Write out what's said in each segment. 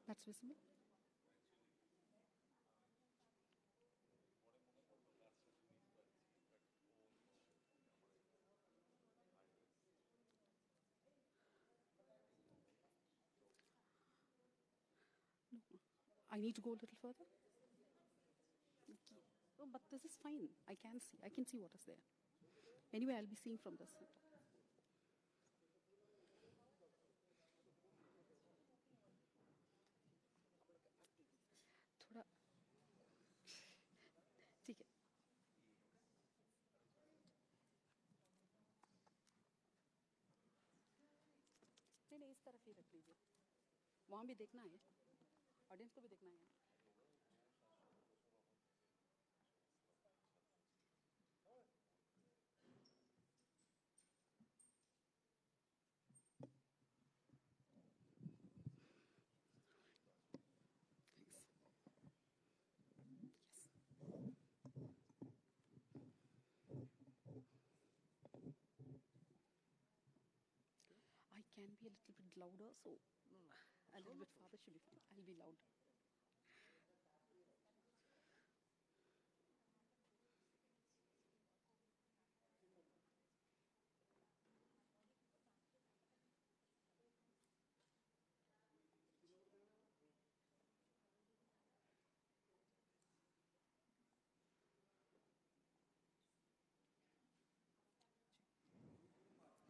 That's visible? No, I need to go a little further. Oh, but this is fine. I can see what is there. Anyway, I'll be seeing from this. थोड़ा ठीक है. नहीं इस तरफ ही रख लीजिए. वहाँ भी देखना है, ऑडियंस को भी देखना है. I can be a little bit louder, so a little bit farther should be fine. I'll be loud.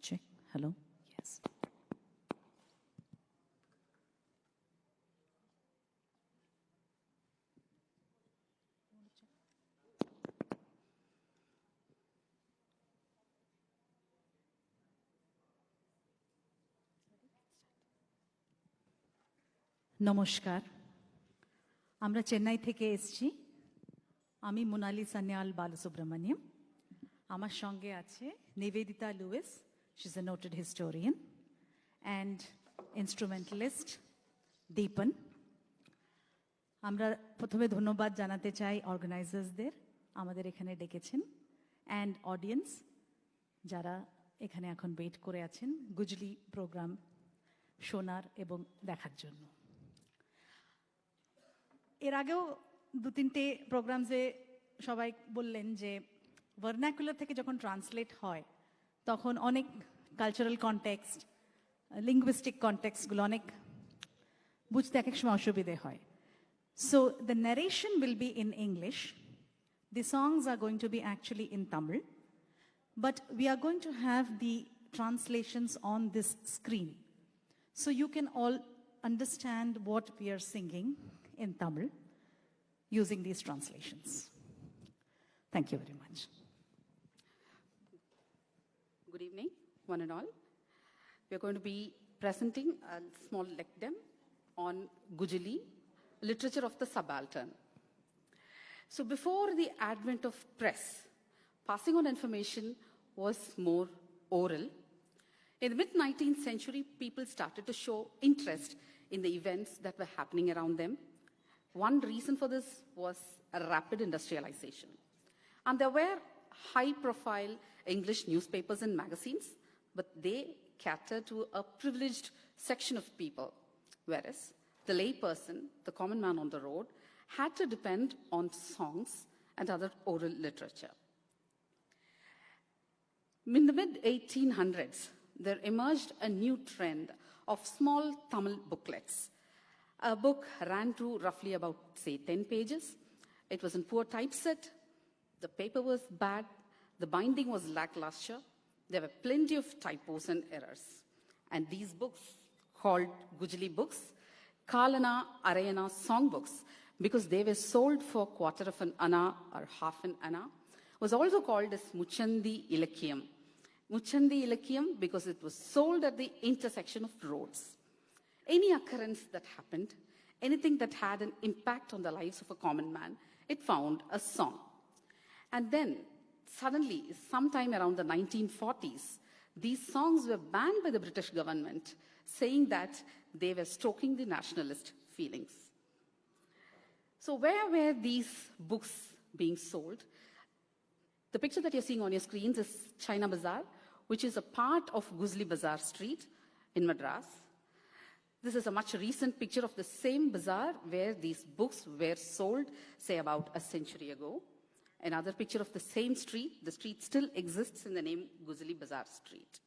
Check. Hello? Yes. নমস্কার, আমরা চেন্নাই থেকে এসেছি। আমি মোনালি বালাসুব্রমণিয়াম। আমার সঙ্গে আছে Nivedita Louise, she's a noted historian, and instrumentalist Deepan. আমরা প্রথমে ধন্যবাদ জানাতে চাই অর্গানাইজার্সদের আমাদের এখানে ডেকেছেন, অ্যান্ড অডিয়েন্স যারা এখানে এখন ওয়েট করে আছেন গুজলি প্রোগ্রাম শোনার এবং দেখার জন্য। এর আগেও দু তিনটে প্রোগ্রামসে সবাই বললেন যে ভার্নাকুলার থেকে যখন ট্রান্সলেট হয় তখন অনেক কালচারাল কনটেক্সট, লিঙ্গুইস্টিক কনটেক্সটগুলো অনেক বুঝতে এক এক সময় অসুবিধে হয়। So the narration will be in English. The songs are going to be actually in Tamil. But we are going to have the translations on this screen. So you can all understand what we are singing in Tamil using these translations. Thank you very much. Good evening, one and all. We are going to be presenting a small lecture on Gujili, literature of the subaltern. So before the advent of press, passing on information was more oral. In the mid-19th century, people started to show interest in the events that were happening around them. One reason for this was a rapid industrialization. And there were high-profile English newspapers and magazines, but they catered to a privileged section of people, whereas the layperson, the common man on the road, had to depend on songs and other oral literature. In the mid-1800s, there emerged a new trend of small Tamil booklets. A book ran to roughly about, say, 10 pages. It was in poor typeset. The paper was bad. The binding was lackluster. There were plenty of typos and errors. And these books, called Gujili books, Kalana Arayana songbooks, because they were sold for quarter of an anna or half an anna, was also called as Muchandi Ilakkiyam. Muchandi Ilakkiyam because it was sold at the intersection of roads. Any occurrence that happened, anything that had an impact on the lives of a common man, it found a song. And then, suddenly, sometime around the 1940s, these songs were banned by the British government, saying that they were stoking the nationalist feelings. So where were these books being sold? The picture that you're seeing on your screens is China Bazaar, which is a part of Gujili Bazaar Street in Madras. This is a much recent picture of the same bazaar where these books were sold, say about a century ago. Another picture of the same street. The street still exists in the name Gujili Bazaar Street.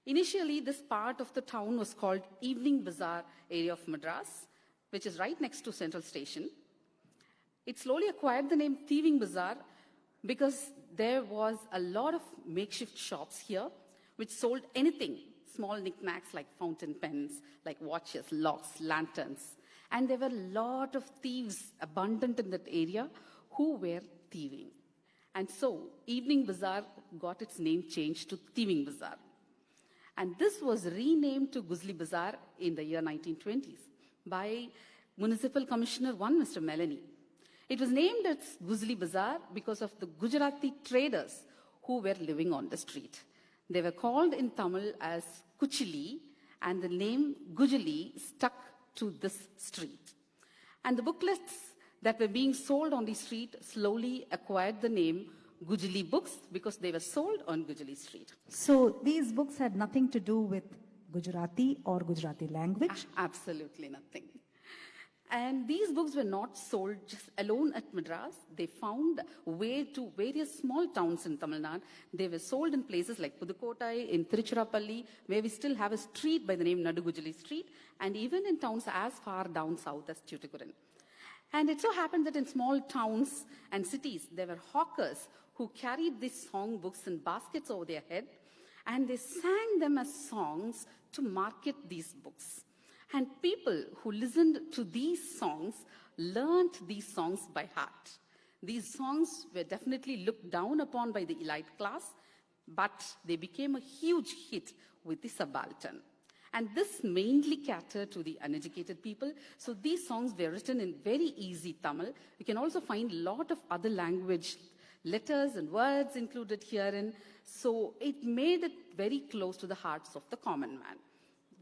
Initially, this part of the town was called Evening Bazaar area of Madras, which is right next to Central Station. It slowly acquired the name Thieving Bazaar because there was a lot of makeshift shops here which sold anything, small knickknacks like fountain pens, like watches, locks, lanterns. And there were a lot of thieves abundant in that area who were thieving. And so, Evening Bazaar got its name changed to Thieving Bazaar. And this was renamed to Gujili Bazaar in the year 1920s by Municipal Commissioner 1, Mr. Melanie. It was named as Gujili Bazaar because of the Gujarati traders who were living on the street. They were called in Tamil as Kuchili, and the name Gujili stuck to this street. And the booklets that were being sold on the street slowly acquired the name Gujili books because they were sold on Gujili Street. So these books had nothing to do with Gujarati or Gujarati language? Absolutely nothing. And these books were not sold just alone at Madras. They found way to various small towns in Tamil Nadu. They were sold in places like Pudukottai, in Tiruchirappalli, where we still have a street by the name Nadu Gujili Street, and even in towns as far down south as Tuticorin. And it so happened that in small towns and cities, there were hawkers who carried these song books in baskets over their head, and they sang them as songs to market these books. And people who listened to these songs learned these songs by heart. These songs were definitely looked down upon by the elite class, but they became a huge hit with the subaltern. And this mainly catered to the uneducated people. So these songs were written in very easy Tamil. You can also find a lot of other language letters and words included herein. So it made it very close to the hearts of the common man.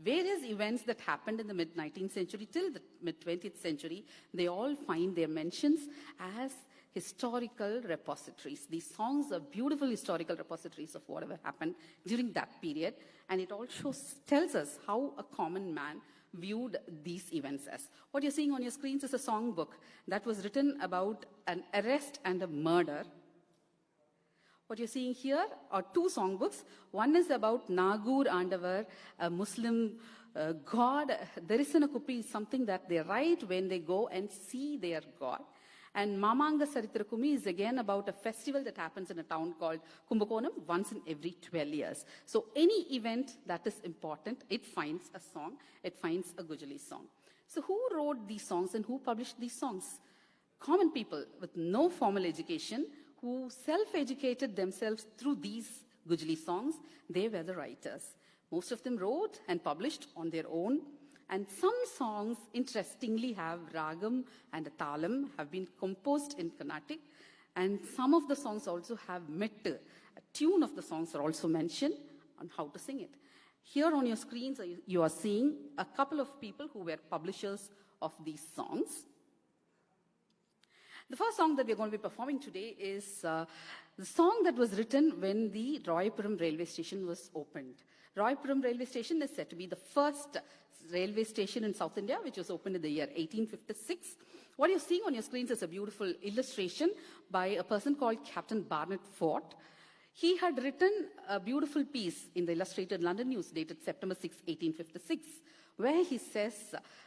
Various events that happened in the mid-19th century till the mid-20th century, they all find their mentions as historical repositories. These songs are beautiful historical repositories of whatever happened during that period, and it also tells us how a common man viewed these events as. What you're seeing on your screens is a songbook that was written about an arrest and a murder. What you're seeing here are two songbooks. One is about Nagur Andavar, a Muslim god. Darisana Kuppi is something that they write when they go and see their god. And Mamanga Saritrakumi is again about a festival that happens in a town called Kumbakonam once in every 12 years. So any event that is important, it finds a song, it finds a Gujili song. So who wrote these songs and who published these songs? Common people with no formal education who self-educated themselves through these Gujili songs. They were the writers. Most of them wrote and published on their own. And some songs, interestingly, have ragam and a talam, have been composed in Carnatic. And some of the songs also have mettu. A tune of the songs are also mentioned on how to sing it. Here on your screens, you are seeing a couple of people who were publishers of these songs. The first song that we're going to be performing today is the song that was written when the Royapuram railway station was opened. Royapuram railway station is said to be the first railway station in South India, which was opened in the year 1856. What you're seeing on your screens is a beautiful illustration by a person called Captain Barnett Fort. He had written a beautiful piece in the Illustrated London News dated September 6, 1856, where he says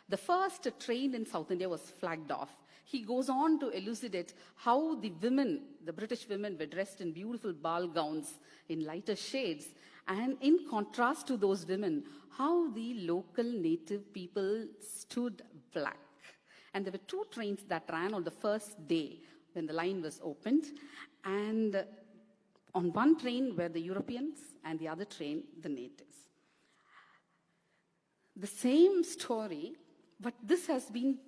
the first train in South India was flagged off. He goes on to elucidate how the women, the British women, were dressed in beautiful ball gowns in lighter shades. And in contrast to those women, how the local native people stood black. And there were two trains that ran on the first day when the line was opened. And on one train were the Europeans and the other train, the natives. The same story, but this has been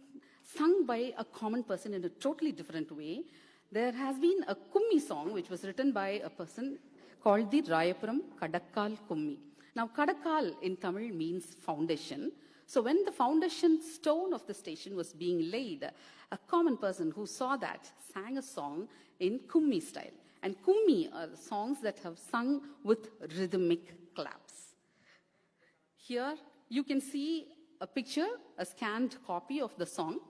sung by a common person in a totally different way. There has been a Kummi song which was written by a person called the Rayapuram Kadakkal Kummi. Now, Kadakkal in Tamil means foundation. So when the foundation stone of the station was being laid, a common person who saw that sang a song in Kummi style. And Kummi are the songs that have sung with rhythmic claps. Here you can see a picture, a scanned copy of the song.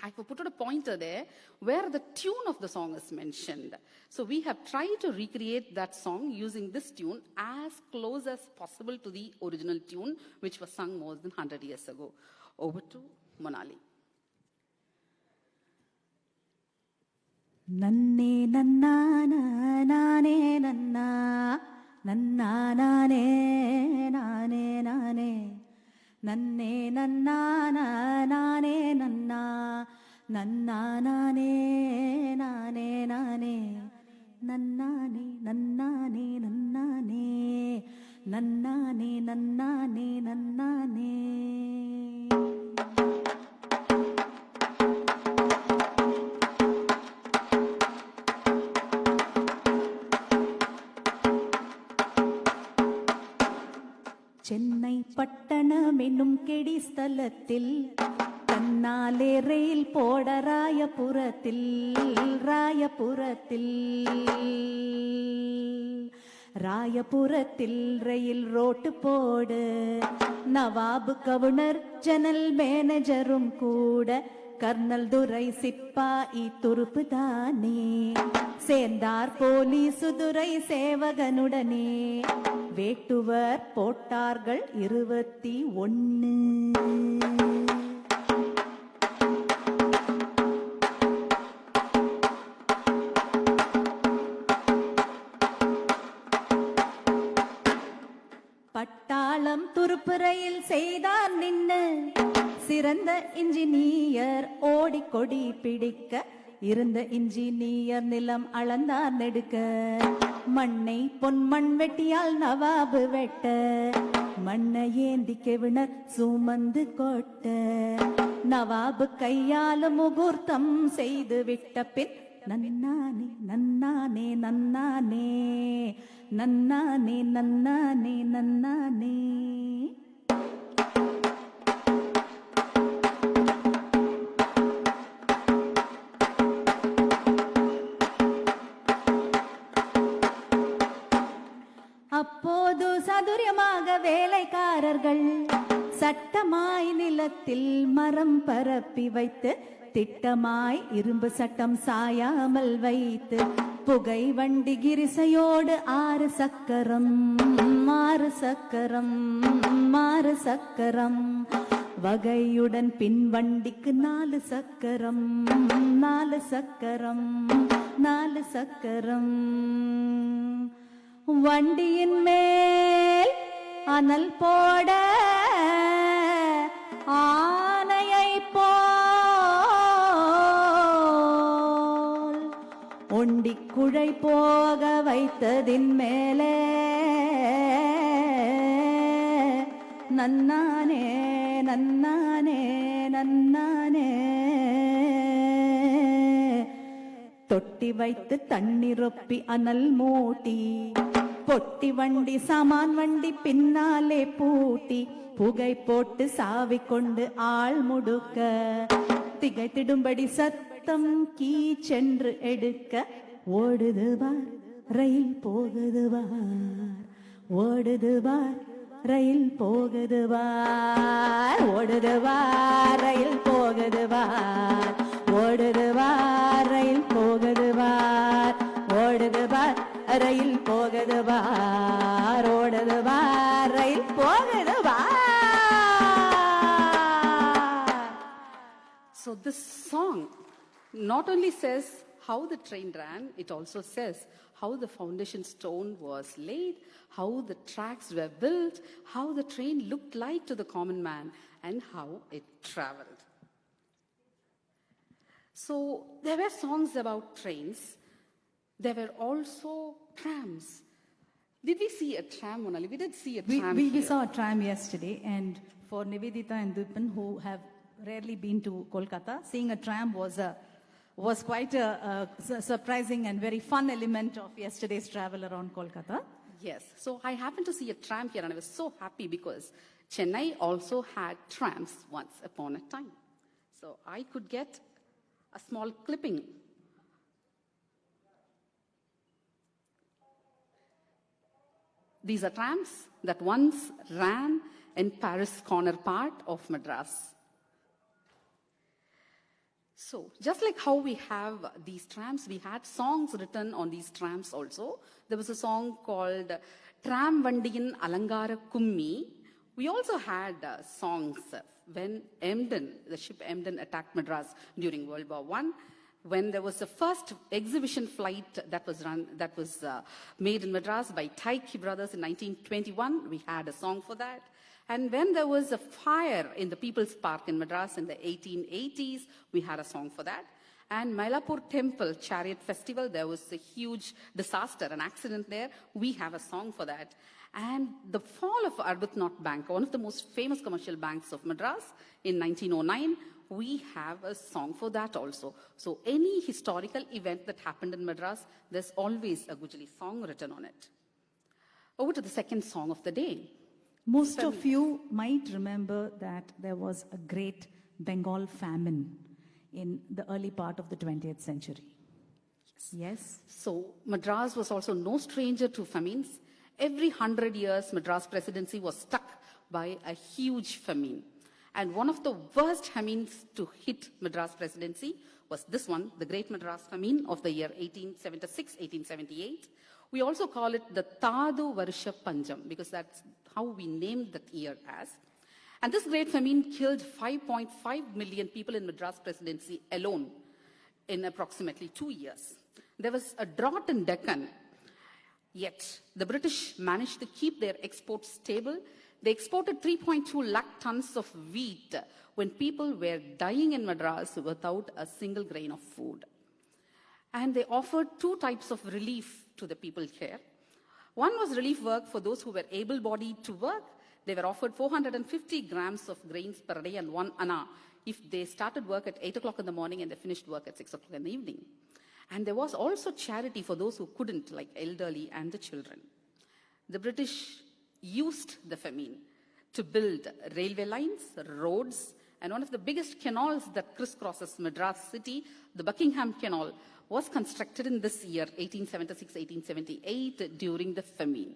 I have put a pointer there where the tune of the song is mentioned. So we have tried to recreate that song using this tune as close as possible to the original tune, which was sung more than 100 years ago. Over to Monali. Nanne nanna nane nanna nanna nane nane nane nanne nanna nane nanna nanna nane nane nane nannane nannane nannane nannane nannane nannane. Chennai பட்டணம் என்னும் கெடி ஸ்தலத்தில் தன்னாலே ரயில் போட ராயபுரத்தில் ராயபுரத்தில் ரயில் road போடு nawab கவுனர் general மேனேஜரும் கூட kernel துரை சிப்பாயி துருப்பு தானே சேர்ந்தார் போலீசு துரை சேவகனுடனே வேட்டுவர் போட்டார்கள் 21. பட்டாளம் துருப்புறையில் செய்தார் நின்னு சிறந்த இன்ஜினியர் ஓடிக்கொடி பிடிக்க இருந்த இன்ஜினியர் நிலம் அளந்தார் நெடுக்க மண்ணை பொன்மண் வெட்டியால் நவாபு வெட்ட மண்ணை ஏந்தி கெவினர் சுமந்து கொட்ட நவாபு கையால் முகூர்த்தம் செய்து விட்ட பின் நன்னானே நன்னானே நன்னானே நன்னானே நன்னானே நன்னானே. அப்போது சதுரியமாக வேலைக்காரர்கள் சட்டமாய் நிலத்தில் மரம் பரப்பி வைத்து திட்டமாய் இரும்பு சட்டம் சாயாமல் வைத்து புகை வண்டி கிரிசையோடு 6 சக்கரம் 6 சக்கரம் 6 சக்கரம் வகையுடன் பின் வண்டிக்கு 4 சக்கரம் 4 சக்கரம் 4 சக்கரம். வண்டியின் மேல் அனல் போட ஆனையை போல் ஒண்டி குழை போக வைத்ததின் மேலே நன்னானே நன்னானே நன்னானே தொட்டி வைத்து தண்ணீரொப்பி அனல் மூட்டி பொட்டி வண்டி சாமான் வண்டி பின்னாலே பூட்டி புகை போட்டு சாவி கொண்டு ஆள் முடுக்க திகைத்திடும்படி சத்தம் கீச்சென்று எடுக்க ஓடுது வார் ரயில் போகுது வார் ஓடுது வார் ரயில் போகுது வார் ஓடுது வார் ரயில் போகுது வார் ஓடுது வார் ரயில் போகுது வார் ஓடுது வார் ரயில் போகுது வார் ஓடுது வார் ரயில் போகுது வார். So this song not only says how the train ran, it also says how the foundation stone was laid, how the tracks were built, how the train looked like to the common man, and how it traveled. So there were songs about trains. There were also trams. Did we see a tram, Monali? We did see a tram We here. saw a tram yesterday, and for Nivedita and Deepan, who have rarely been to Kolkata, seeing a tram was quite a surprising and very fun element of yesterday's travel around Kolkata. Yes. So I happened to see a tram here, and I was so happy because Chennai also had trams once upon a time. So I could get a small clipping. These are trams that once ran in Paris corner part of Madras. So, just like how we have these trams, we had songs written on these trams also. There was a song called Tram Vandiyin Alangara Kummi. We also had songs when Emden, the ship Emden attacked Madras during World War I. When there was the first exhibition flight that was made in Madras by Taiki brothers in 1921, we had a song for that. And when there was a fire in the People's Park in Madras in the 1880s, we had a song for that. And Mylapore Temple Chariot Festival, there was a huge disaster, an accident there. We have a song for that. And the fall of Arbuthnot Bank, one of the most famous commercial banks of Madras in 1909, we have a song for that also. So any historical event that happened in Madras, there's always a Gujili song written on it. Over to the second song of the day. Most of you might remember that there was a great Bengal famine in the early part of the 20th century. Yes? So Madras was also no stranger to famines. Every 100 years, Madras presidency was struck by a huge famine. And one of the worst famines to hit Madras presidency was this one, the Great Madras Famine of the year 1876-1878. We also call it the Tadu Varsha Panjam because that's how we named that year as. And this great famine killed 5.5 million people in Madras presidency alone in approximately 2 years. There was a drought in Deccan, yet the British managed to keep their exports stable. They exported 3.2 lakh tons of wheat when people were dying in Madras without a single grain of food. And they offered two types of relief to the people here. One was relief work for those who were able-bodied to work. They were offered 450 grams of grains per day and 1 anna if they started work at 8 o'clock in the morning and they finished work at 6 o'clock in the evening. And there was also charity for those who couldn't, like elderly and the children. The British used the famine to build railway lines, roads, and one of the biggest canals that crisscrosses Madras city, the Buckingham Canal, was constructed in this year, 1876-1878, during the famine.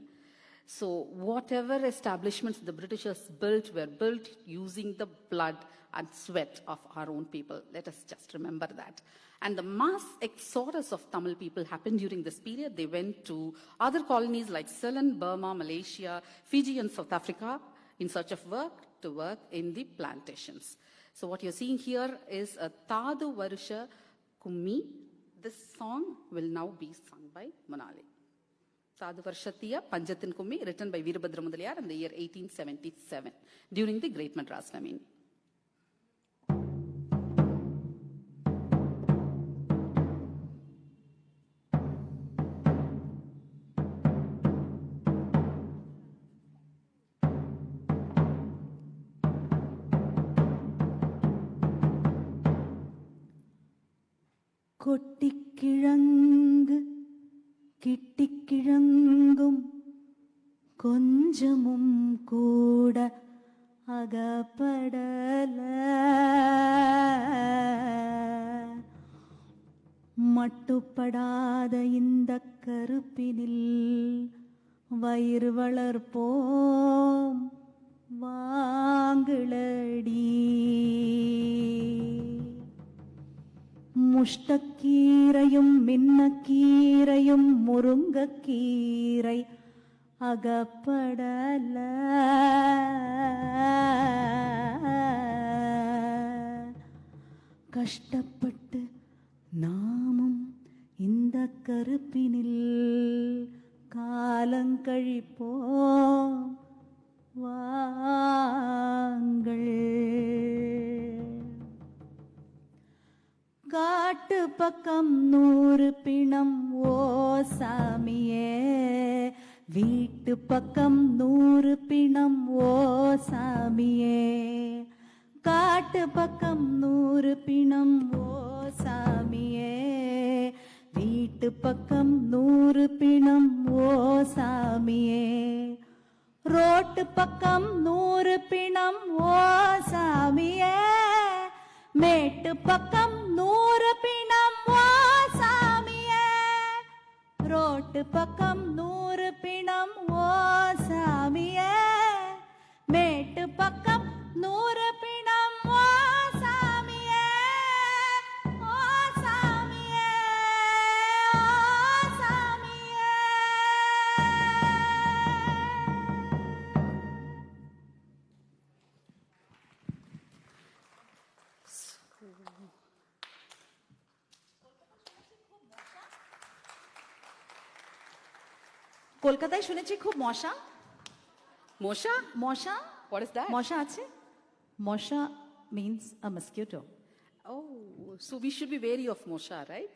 So whatever establishments the Britishers built were built using the blood and sweat of our own people. Let us just remember that. And the mass exodus of Tamil people happened during this period. They went to other colonies like Ceylon, Burma, Malaysia, Fiji, and South Africa in search of work to work in the plantations. So what you're seeing here is a Tadu Varsha Kummi. This song will now be sung by Monali. Tadu Varshatiya Panjatin Kummi, written by Veerabhadra Mudaliyar in the year 1877 during the Great Madras Famine. கொட்டிக்கிழங்கு கிட்டிக்கிழங்கும் கொஞ்சமும் கூட அகப்படல மட்டுப்படாத இந்த கருப்பினில் வயிறு வளர்ப்போம் வாங்களடி முஷ்டக்கீரையும் மின்னக்கீரையும் முருங்கக்கீரை அகப்படல கஷ்டப்பட்டு நாமும் இந்த கருப்பினில் காலங்கழிப்போம் வாங்கள் காட்டு பக்கம் 100 பிணம் ஓ சாமியே வீட்டு பக்கம் 100 பிணம் ஓ சாமியே காட்டு பக்கம் 100 பிணம் ஓ சாமியே வீட்டு பக்கம் 100 பிணம் ஓ சாமியே ரோட்டு பக்கம் 100 பிணம் ஓ சாமியே மேட்டு பக்கம் 100 பிணம் ஓ சாமியே ரோட்டு பக்கம் 100 பிணம் ஓ சாமியே மேட்டு எட்டு பக்கம் 100 பிணம் ஓ சாமியே ஓ சாமியே ஓ சாமியே. কলকাতায় শুনেছি খুব মশা। Mosha? মশা? What is that? মশা আছে? মশা means a mosquito. Oh, so we should be wary of Mosha, right?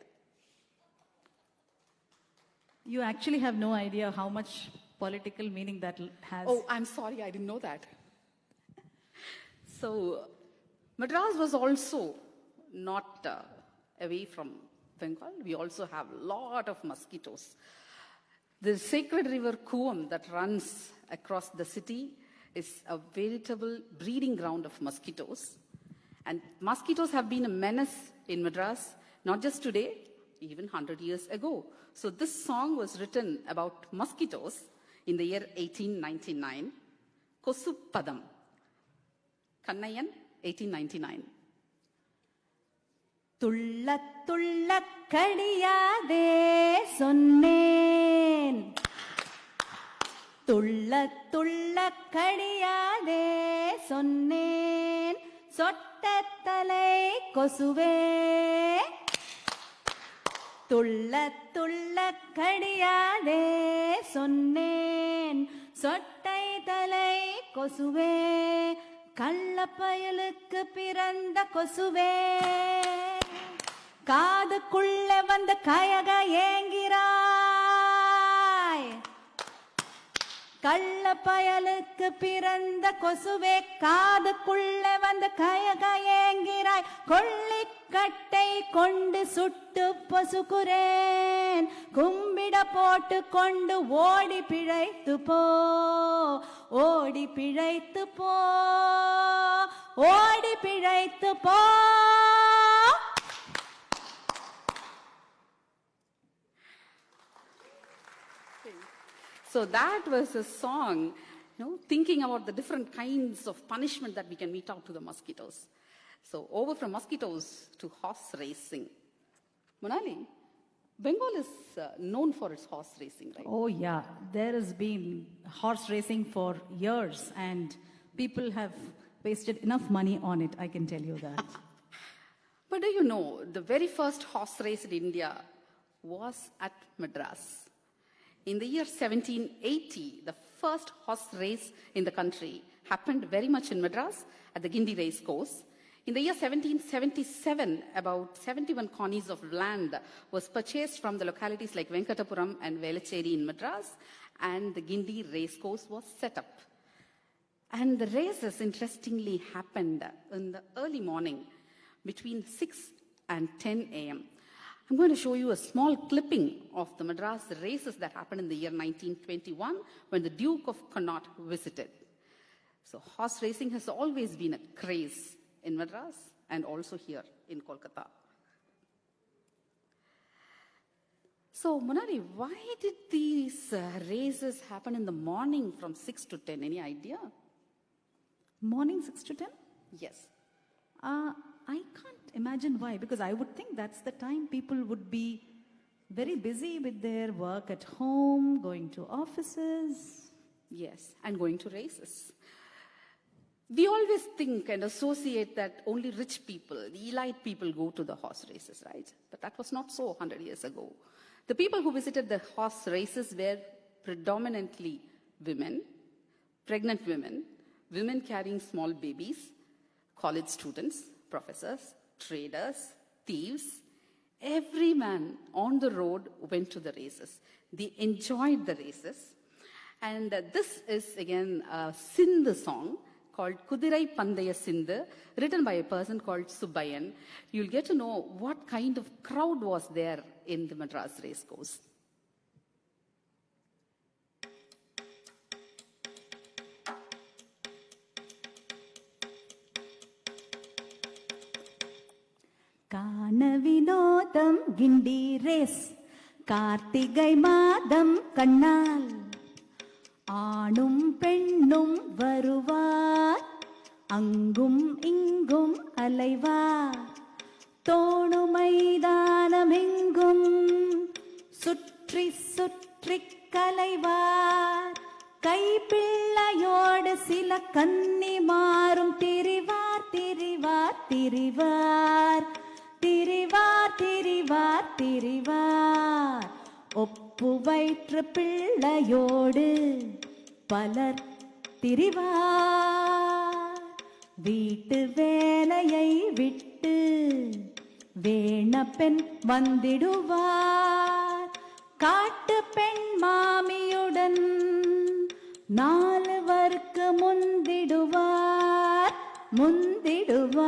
You actually have no idea how much political meaning that has. Oh, I'm sorry, I didn't know that. So, Madras was also not away from Bengal. We also have a lot of mosquitoes. The sacred river Kuam that runs across the city is a veritable breeding ground of mosquitoes. And mosquitoes have been a menace in Madras, not just today, even 100 years ago. So this song was written about mosquitoes in the year 1899. Kosupadam. Kannayan, 1899. துள்ள துள்ள கடியாதே சொன்னேன், துள்ள துள்ள கடியாதே சொன்னேன், சொட்டத்தலை கொசுவே. துள்ள துள்ள கடியாதே சொன்னேன், சொட்டை தலை கொசுவே. கள்ளப்பயலுக்கு பிறந்த கொசுவே, காதுக்குள்ள வந்த கயக ஏங்கிறாய். கள்ளப்பயலுக்கு பிறந்த கொசுவே, காதுக்குள்ள வந்த கயக ஏங்கிறாய். கொள்ளிக்கட்டை கொண்டு சுட்டு பொசுக்குறேன், கும்பிட போட்டு கொண்டு ஓடி பிழைத்து போ, ஓடி பிழைத்து போ, ஓடி பிழைத்து போ. So that was a song, thinking about the different kinds of punishment that we can mete out to the mosquitoes. So over from mosquitoes to horse racing. Monali, Bengal is known for its horse racing, right? Oh yeah, there has been horse racing for years and people have wasted enough money on it, I can tell you that. But do you know, the very first horse race in India was at Madras. In the year 1780, the first horse race in the country happened very much in Madras at the Gindi race course. In the year 1777, about 71 cornies of land was purchased from the localities like Venkatapuram and Velachery in Madras, and the Gindi race course was set up. And the races, interestingly, happened in the early morning between 6 and 10 a.m. I'm going to show you a small clipping of the Madras races that happened in the year 1921 when the Duke of Connaught visited. So horse racing has always been a craze in Madras and also here in Kolkata. So Monali, why did these races happen in the morning from 6 to 10? Any idea? Morning 6 to 10? Yes. I can't imagine why, because I would think that's the time people would be very busy with their work at home, going to offices. Yes, and going to races. We always think and associate that only rich people, the elite people, go to the horse races, right? But that was not so 100 years ago. The people who visited the horse races were predominantly women, pregnant women, women carrying small babies, college students, professors, traders, thieves. Every man on the road went to the races. They enjoyed the races. And this is again a Sindhu song called Kudirai Pandaya Sindhu, written by a person called Subaltern. You'll get to know what kind of crowd was there in the Madras race course. காண வினோதம் கிண்டி race, Karthigai மாதம் கண்ணால் ஆணும் பெண்ணும் வருவார், அங்கும் இங்கும் அலைவார் தோணு மைதானமெங்கும் சுற்றி சுற்றி கலைவார் கைப்பிள்ளையோடு சில கன்னிமாரும் திரிவார் திரிவார் திரிவார் திரிவார் திரிவார் திரிவார் ஒப்பு வயிற்று பிள்ளையோடு பலர் திரிவார் வீட்டு வேலையை விட்டு வேண பெண் வந்திடுவார் காட்டு பெண் மாமியுடன் 4 வருக்கு முந்திடுவார் முந்திடுவார்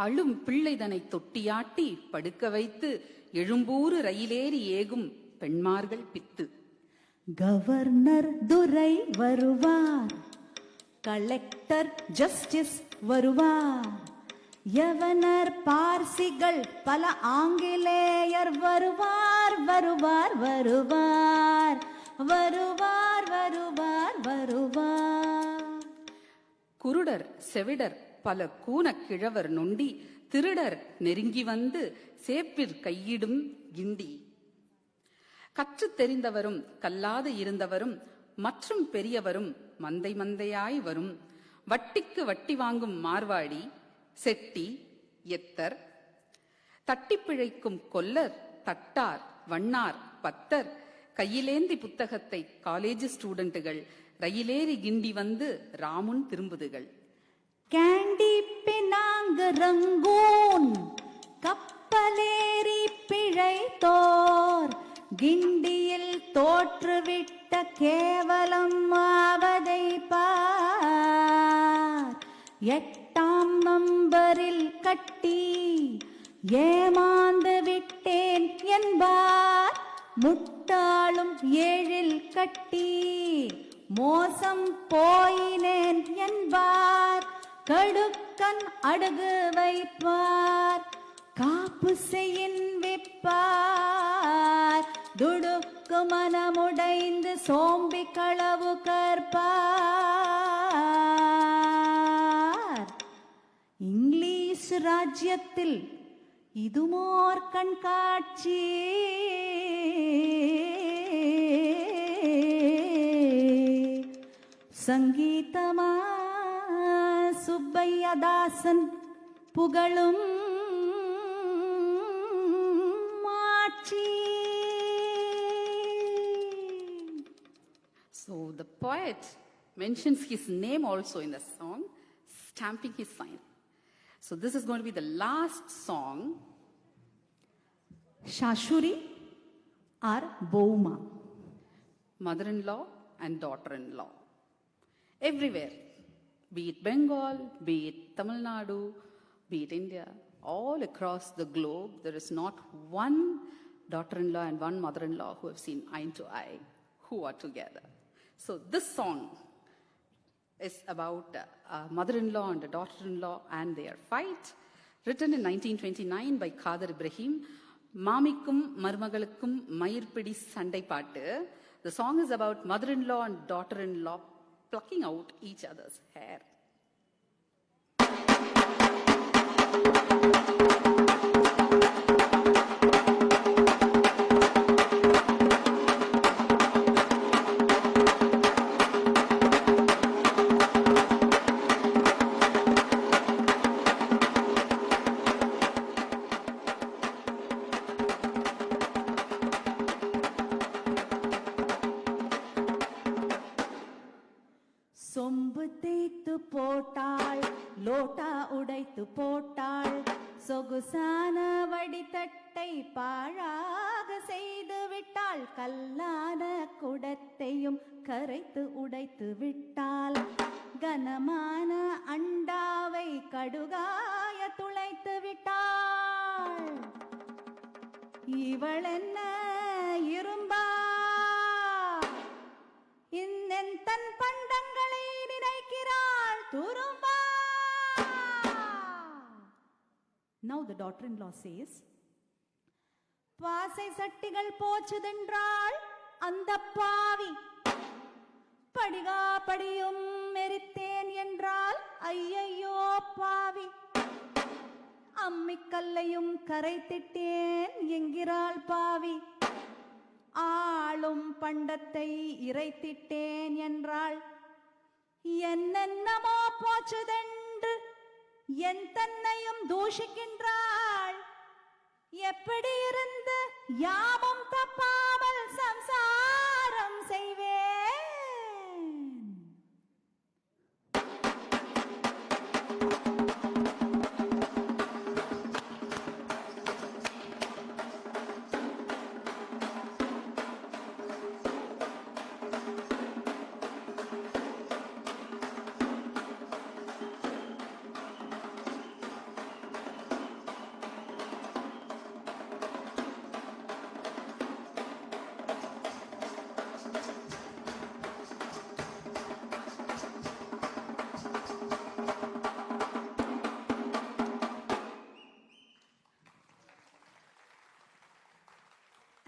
அழும் பிள்ளைதனை தொட்டியாட்டி படுக்க வைத்து எழும்பூறு ரயிலேறி ஏகும் பெண்மார்கள் பித்து கவர்னர் துரை வருவார் கலெக்டர் ஜஸ்டிஸ் வருவார் யவனர் பார்சிகள் பல ஆங்கிலேயர் வருவார் வருவார் வருவார் வருவார் வருவார் வருவார் குருடர் செவிடர் பல கூனக் கிழவர் நொண்டி திருடர் நெருங்கி வந்து சேப்பிற் கையிடும் கிண்டி கற்றுத் தெரிந்தவரும் கல்லாது இருந்தவரும் மற்றும் பெரியவரும் மந்தை மந்தையாய் வரும் வட்டிக்கு வட்டி வாங்கும் மார்வாடி செட்டி எத்தர் தட்டி பிழைக்கும் கொல்லர் தட்டார் வண்ணார் பத்தர் கையிலேந்தி புத்தகத்தை காலேஜ் ஸ்டூடெண்ட்டுகள் ரயிலேறி கிண்டி வந்து ராமுன் திரும்புதுகள் கேண்டி பினாங்கு ரங்கூன் கப்பலேறி பிழைத்தோர் கிண்டியில் தோற்றுவிட்ட கேவலம் ஆவதை பார் 8ஆம் நம்பரில் கட்டி ஏமாந்து விட்டேன் என்பார் முட்டாளும் 7இல் கட்டி மோசம் போயினேன் என்பார் கடுக்கன் அடுகு வைப்பார் காப்பு செய்யின் விப்பார் துடுக்கு மனமுடைந்து சோம்பி களவு கற்பார் இங்கிலீஷ் ராஜ்யத்தில் இதுமோர் கண்காட்சி சங்கீதமா சுப்பையதாசன் புகழும் மாட்சி. So the poet mentions his name also in the song, stamping his sign. So this is going to be the last song. Shashuri or Bouma. Mother-in-law and daughter-in-law. Everywhere, be it Bengal, be it Tamil Nadu, be it India, all across the globe, there is not one daughter-in-law and one mother-in-law who have seen eye to eye, who are together. So this song is about a mother-in-law and a daughter-in-law and their fight, written in 1929 by Khader Ibrahim. Mamikum Marmagalukkum Mayirpidi Sandai Paattu. The song is about mother-in-law and daughter-in-law plucking out each other's hair. சொம்பு தேய்த்து போட்டாள், லோட்டா உடைத்து போட்டாள், சொகுசான வடித்தட்டை பாழாக செய்து விட்டாள், கல்லான குடத்தையும் கரைத்து உடைத்து விட்டாள், கனமான அண்டாவை கடுகாய துளைத்து விட்டாள். இவள் என்ன இரும்பா, இன்னென் தன் பண்டங்களை நினைக்கிறாள் துரும்பா. Now the daughter-in-law says, பாசை சட்டிகள் போச்சுதென்றாள் அந்த பாவி, படிகா படியும் மெரித்தேன் என்றால் ஐயையோ பாவி, அம்மிக்கல்லையும் கரைத்திட்டேன் என்கிறாள் பாவி, ஆளும் பண்டத்தை இறைத்திட்டேன் என்றாள், என்னென்னமோ போச்சுதென்று என் தன்னையும் தூஷிக்கின்றாள், எப்படி இருந்து யாமும் தப்பாமல் சம்சாரம் செய்வேன்.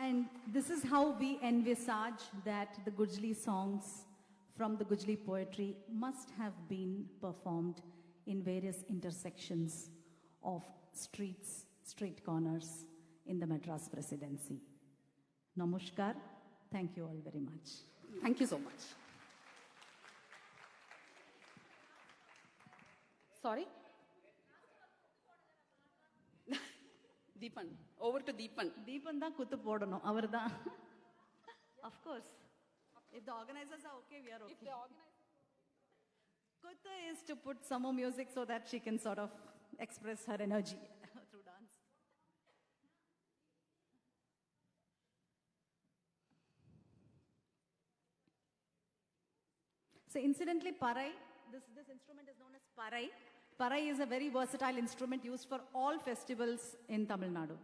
And this is how we envisage that the Gujili songs from the Gujili poetry must have been performed in various intersections of streets, street corners in the Madras Presidency. Namaskar. Thank you all very much. Thank you so much. Sorry? Deepan. Over to Deepan. Deepan da kuttu podano, avarda. Of course. If the organizers are okay, we are okay. If the organizers... Kuttu is to put some more music so that she can sort of express her energy through dance. So incidentally, parai, this instrument is known as parai. Parai is a very versatile instrument used for all festivals in Tamil Nadu.